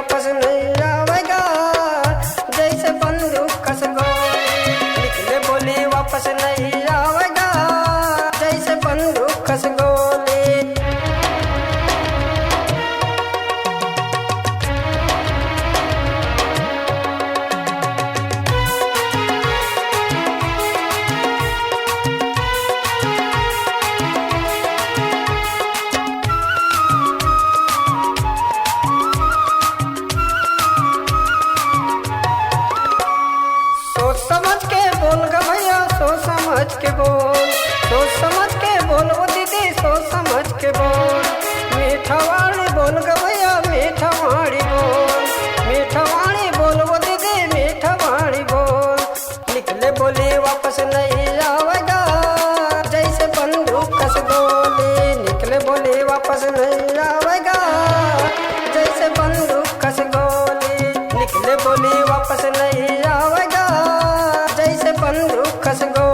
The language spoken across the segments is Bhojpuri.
वापस नहीं आवेगा, जैसे बंदूक कस गोली। निकले बोली वापस नहीं आवेगा, जैसे बंदूक कस गोली। सोच समझ के बोल ग भैया, सोच समझ के बोल, सोच समझ के बोल ओ दीदी, सोच समझ के बोल। मीठा वाणी बोल ग भैया, मीठा वाणी बोल, मीठा वाणी बोल ओ दीदी, मीठा वाणी बोल। निकले बोली वापस नहीं आवेगा, जैसे बंदूक कस गोली। निकले बोली वापस नहीं आवेगा, जैसे बंदूक कस गोली। निकले बोली वापस नहीं आवेगा, जैसे बंदूक कस गोली।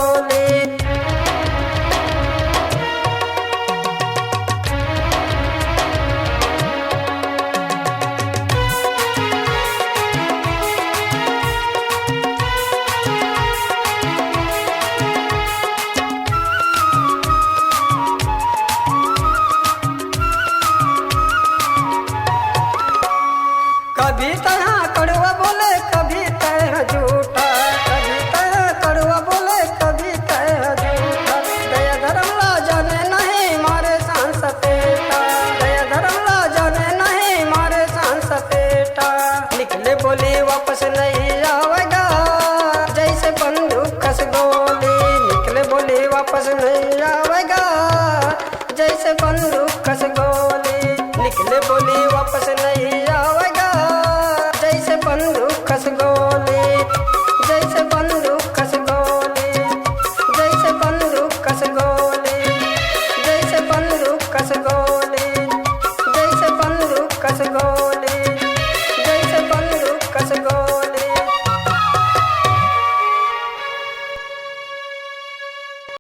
कभी तरह